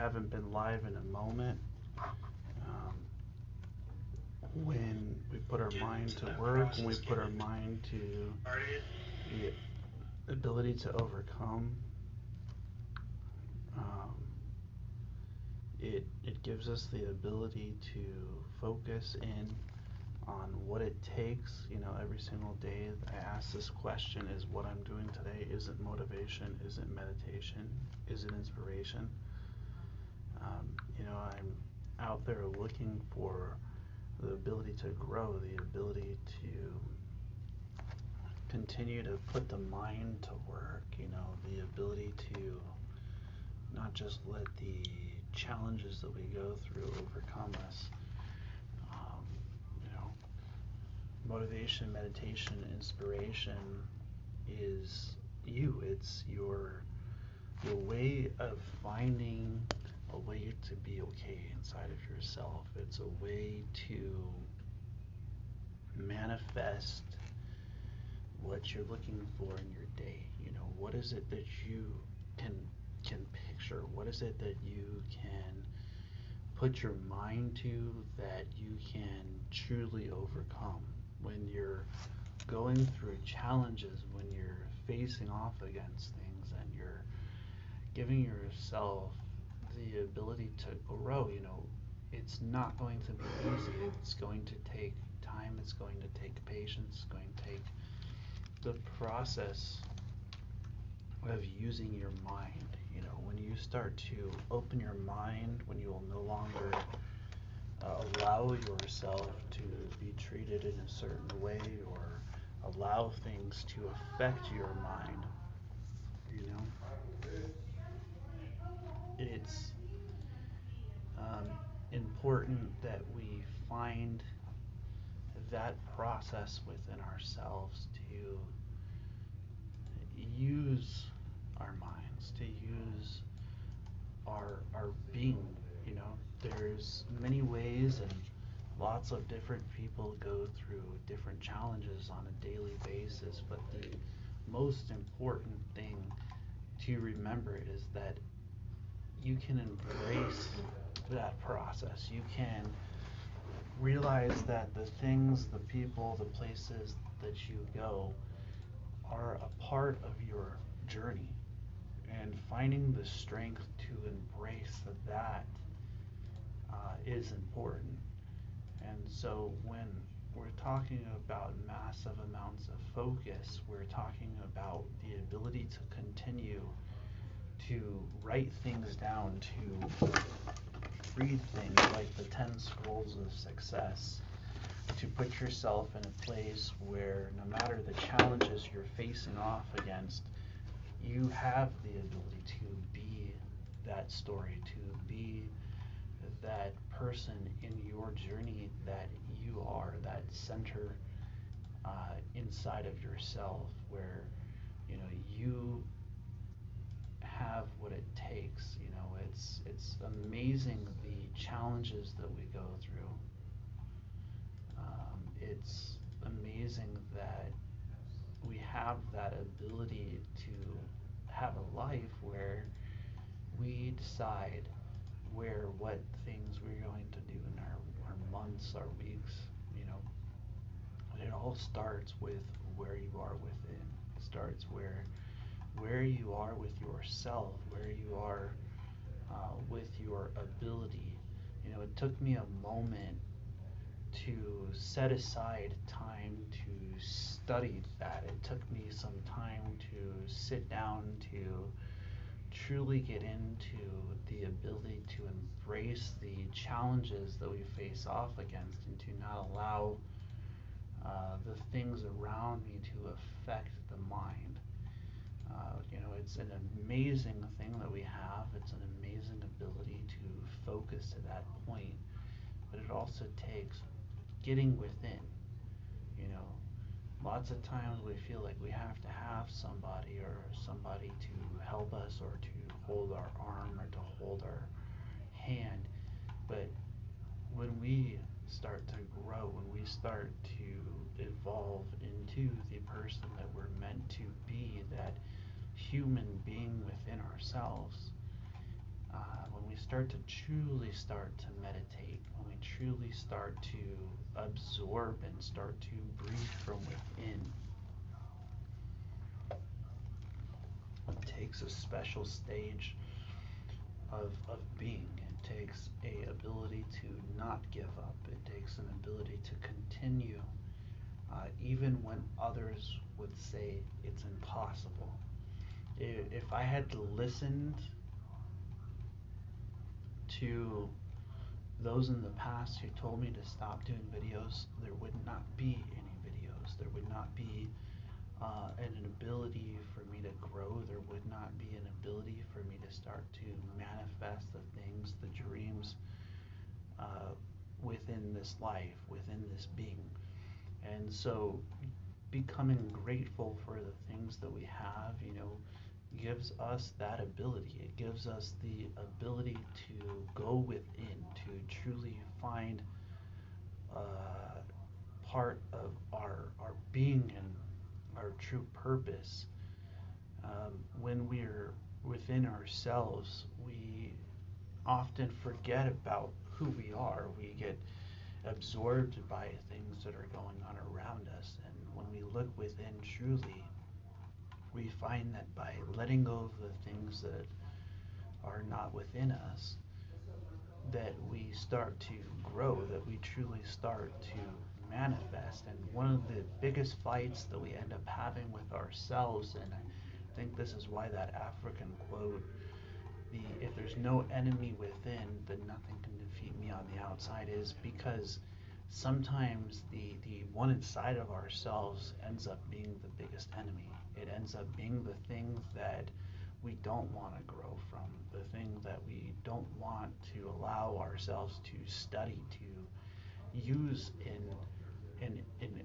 haven't been live in a moment, um, when we put our mind to work, when we put our mind to the ability to overcome, um, it gives us the ability to focus in on what it takes. Every single day I ask this question: is what I'm doing today, is it motivation, is it meditation, is it inspiration? I'm out there looking for the ability to grow, the ability to continue to put the mind to work, the ability to not just let the challenges that we go through overcome us. Um, you know, Motivation, meditation, inspiration is you. It's your way of finding a way to be okay inside of yourself. It's a way to manifest what you're looking for in your day. What is it that you can can picture? What is it that you can put your mind to, that you can truly overcome when you're going through challenges, when you're facing off against things, and you're giving yourself the ability to grow? It's not going to be easy. It's going to take time. It's going to take patience. It's going to take the process of using your mind. When you start to open your mind, when you will no longer allow yourself to be treated in a certain way, or allow things to affect your mind, you know, it's important that we find that process within ourselves to use our minds, to use our being. There's many ways, and lots of different people go through different challenges on a daily basis, but the most important thing to remember is that you can embrace that process. You can realize that the things, the people, the places that you go are a part of your journey, and finding the strength to embrace that is important. And so when we're talking about massive amounts of focus, we're talking about the ability to continue to write things down, to read things like the 10 Scrolls of Success, to put yourself in a place where no matter the challenges you're facing off against, you have the ability to be that story, to be that person in your journey, that you are that center inside of yourself, where you have what it takes. It's amazing the challenges that we go through. It's amazing that we have that ability to have a life where we decide what things we're going to do in our months, our weeks. you know it all starts with where you are within. It starts where you are with yourself, where you are with your ability. It took me a moment to set aside time to study that. It took me some time to sit down to truly get into the ability to embrace the challenges that we face off against, and to not allow the things around me to affect the mind. It's an amazing thing that we have. It's an amazing ability to focus to that point, but it also takes getting within. You know, Lots of times we feel like we have to have somebody to help us, or to hold our arm, or to hold our hand. But when we start to grow, when we start to evolve into the person that we're meant to be, that human being within ourselves, when we start to truly start to meditate, when we truly start to absorb and start to breathe from within, it takes a special stage of being. It takes a ability to not give up. It takes an ability to continue, even when others would say it's impossible. If I had listened to those in the past who told me to stop doing videos, there would not be any videos. There would not be an ability for me to grow. There would not be an ability for me to start to manifest the things, the dreams uh, within this life, within this being. And so becoming grateful for the things that we have, gives us that ability. It gives us the ability to go within, to truly find uh, part of our being and our true purpose. When we're within ourselves, we often forget about who we are. We get absorbed by things that are going on around us. And when we look within truly, we find that by letting go of the things that are not within us, that we start to grow, that we truly start to manifest. And one of the biggest fights that we end up having with ourselves, and I think this is why that African quote, if there's no enemy within, then nothing can defeat me on the outside, is because sometimes the one inside of ourselves ends up being the biggest enemy. It ends up being the thing that we don't want to grow from, the thing that we don't want to allow ourselves to study, to use in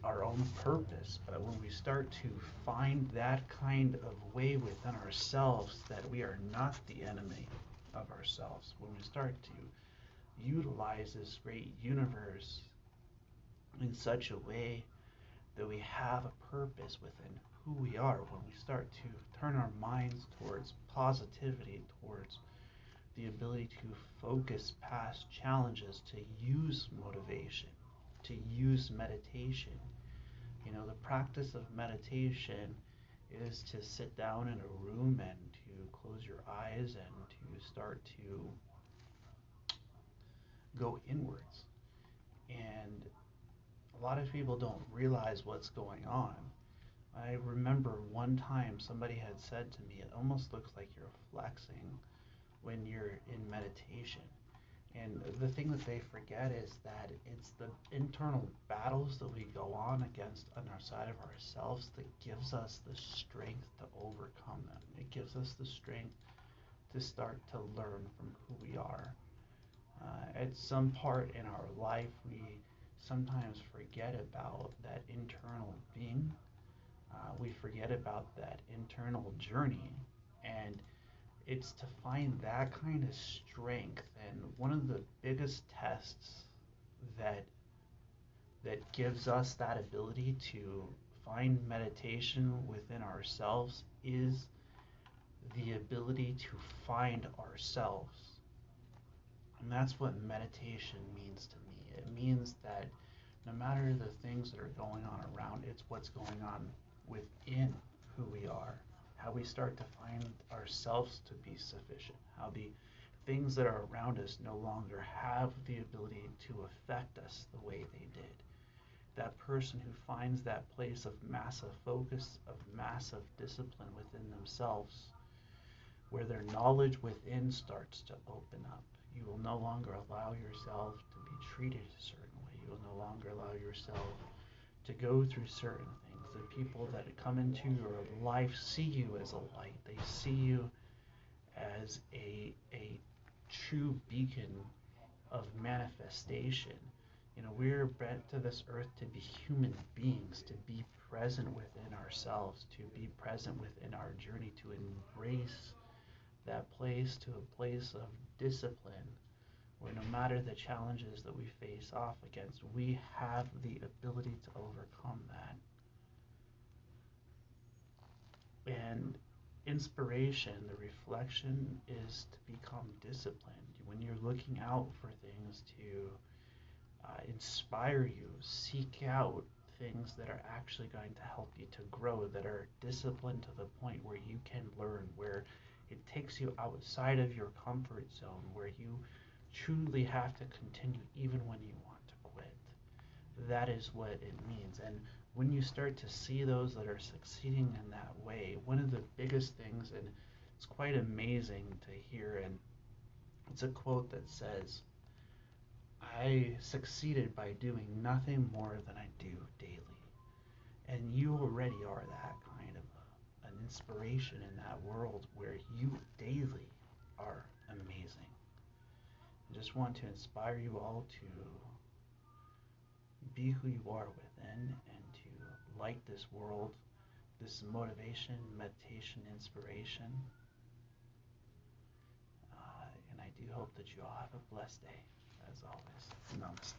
our own purpose. But when we start to find that kind of way within ourselves, that we are not the enemy of ourselves, when we start to utilize this great universe in such a way that we have a purpose within who we are, when we start to turn our minds towards positivity, towards the ability to focus past challenges, to use motivation, to use meditation. The practice of meditation is to sit down in a room and to close your eyes and to start to go inwards. And a lot of people don't realize what's going on. I remember one time somebody had said to me, it almost looks like you're flexing when you're in meditation. And the thing that they forget is that it's the internal battles that we go on against on our side of ourselves that gives us the strength to overcome them. It gives us the strength to start to learn from who we are. At some part in our life, we sometimes forget about that internal being. We forget about that internal journey, and it's to find that kind of strength. And one of the biggest tests that gives us that ability to find meditation within ourselves is the ability to find ourselves. And that's what meditation means to me. It means that no matter the things that are going on around, it's what's going on within who we are, how we start to find ourselves to be sufficient, how the things that are around us no longer have the ability to affect us the way they did. That person who finds that place of massive focus, of massive discipline within themselves, where their knowledge within starts to open up. You will no longer allow yourself to be treated a certain way. You will no longer allow yourself to go through certain things. The people that come into your life see you as a light. They see you as a true beacon of manifestation. We're brought to this earth to be human beings, to be present within ourselves, to be present within our journey, to embrace that place, to a place of discipline, where no matter the challenges that we face off against, we have the ability to overcome that. And inspiration, the reflection is to become disciplined. When you're looking out for things to inspire you, seek out things that are actually going to help you to grow, that are disciplined to the point where you can learn, where it takes you outside of your comfort zone, where you truly have to continue even when you want to quit. That is what it means. And when you start to see those that are succeeding in that way, one of the biggest things, and it's quite amazing to hear, and it's a quote that says, I succeeded by doing nothing more than I do daily. And you already are that kind of an inspiration in that world where you daily are amazing. I just want to inspire you all to be who you are within and to light this world, this motivation, meditation, inspiration. And I do hope that you all have a blessed day, as always. Namaste.